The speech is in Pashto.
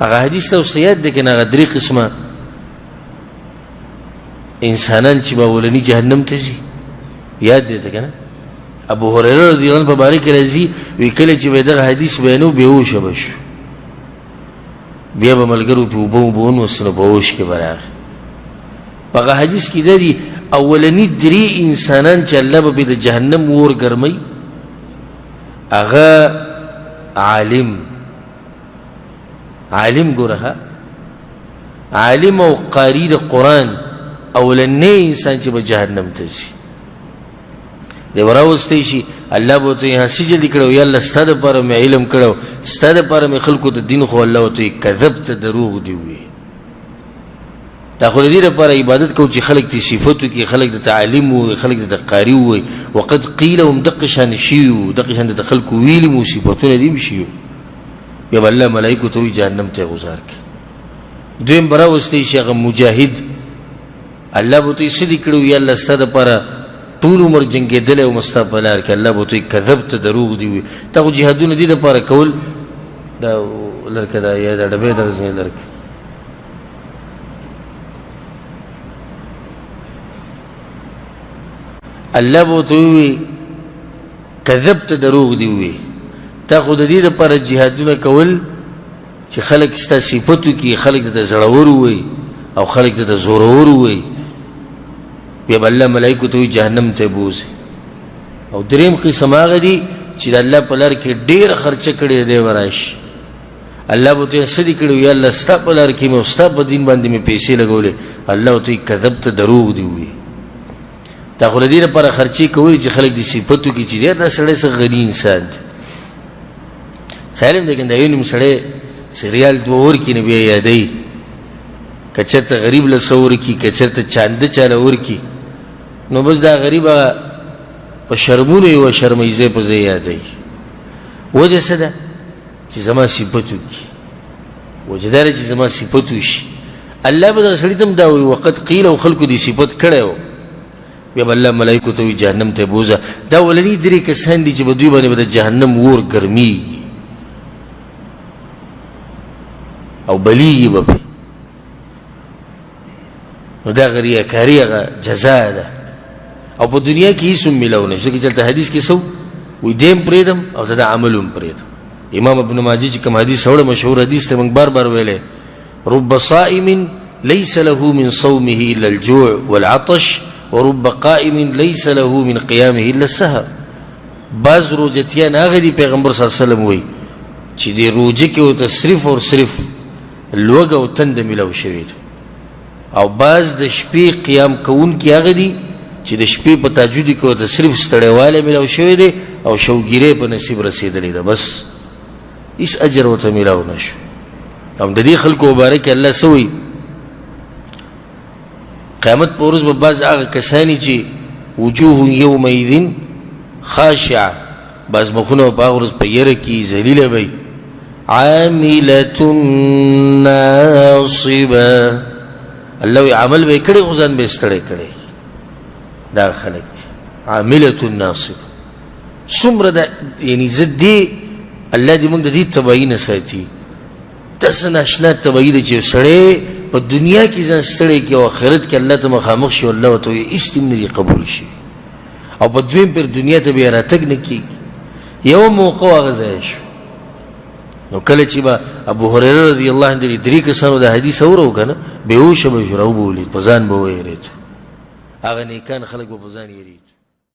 هغه حدیث ته سیاد دی کنه هغه درې قسمه انسانان چې به ولني جهنم ته ځي یاد دی کنه ابو هريره رضی الله عنه په باره کې راځي وی کله چې به دغه حدیث بیانو بیهوشه بشو بیا به ملګرو په وبون وسنه بهوش کې براغ په حدیث کې دی اولنی درې انسانان چې الله به د جهنم ور ګرمي هغه عالم ګورها عالم او قاری د قران اولنی انسان چې به جهنم ته شي دی وراوستي شي الله به ته هسې جدي کړو یا الله ستاده پر مې علم کړو ستاده پر مې خلکو د دین خو الله ته کذبت دروغ دی وي دا خو دې لپاره عبادت کو چې خلک دې صفاتو کې خلک د تعلیم او خلک د قاری وي وقد قيل هم دقشان شيو دقشان د خلکو ویلي مو صفاتونه دې شيو بیا الله ملائکه ته جهنم ته غزار کی دویم براوستي شي هغه مجاهد الله به ته سدي کړو یا الله ستاده پر طول عمر جنگې دل او مستقبلار کې الله به ته کذبت دروغ دی وي ته جهادونه دي لپاره کول دا لرکه دا یا دا ډبه درځي لرکه الله به ته کذبت دروغ دی وي ته خو د دې لپاره جهادونه کول چې خلک ستا صفاتو کې خلک د زړور وي او خلک د زورور وي بیا الله ملائکه ته جهنم ته بوزي او دریم قسم هغه دي چې الله په لار کې ډیر خرچ کړي دی ورش الله به ته سدي کړي یا الله ستا په لار کې مې ستا په دین باندې مې پیسې لګولې الله ته کذبت دروغ دی وي تا خو دې لپاره خرچي کوي چې خلک دې صفاتو کې چې دا سړی څه غني انسان خیالم دې کنده یو نیم سړی سریال دوور کې نه بیا یادې کچته غریب له سور کې کچته چاند چاله ور کې نو بس دا غریب په شرمونو یو شرمېزه په ځای یادې وجه سده چې زما صفاتو کې وجدار چې زما صفاتو شي الله به سړی تم دا وي وقت قيل او خلق دي صفات کړو بیا الله ملائکه ته جهنم ته بوزا دا ولني درې کسان دي چې په دوی باندې د جهنم ور ګرمي او بلی به نو دا غریه کاریغه جزاء ده او په دنیا کې هیڅ ملونه چې چلته حدیث کې سو وې دیم پریدم او دا عملوم پریدم امام ابن ماجه چې کوم حدیث اورو مشهور حدیث ته موږ بار ویلې رب صائم ليس له من صومه الا الجوع والعطش ورب قائم ليس له من قيامه الا السهر بعض روجتیان هغه دی پیغمبر صلی الله علیه وسلم وی چې دی روجه کې او تصرف او صرف لوګه او تند ملو شوی او بعض د شپې قیام کوون کې هغه دی چې د شپې په تهجد کې او صرف ستړیواله ملو شوی دی او شوګیره په نصیب رسیدلی ده بس هیڅ اجر وته ملو نشو هم د دې خلکو مبارک الله سوی قیامت پر ورځ به بعض هغه کسانی چې وجوه یومئذ خاشعه بعض مخونه په هغه ورځ په یره کې ذلیله وي عامله ناصبه الله عمل به کړي غزان به ستړي کړي دا خلک عامله ناصبه څومره د یعنی زدي الله دې موږ د دې تبعین ساتي تاسو ناشنا تبعید چې سړی په دنیا کې ځان ستړي کې او آخرت کې الله ته مخامخ شي الله ته استمنري قبول شي او په دویم پر دنیا ته بیا راتګ نه کیږي یو موقع غزاش نو کله چې با ابو هريره رضی الله عنه درې کسانو د حدیث اورو کنه به هوښ به شروع بولید په ځان به وېریت هغه نیکان خلک به په ځان یریت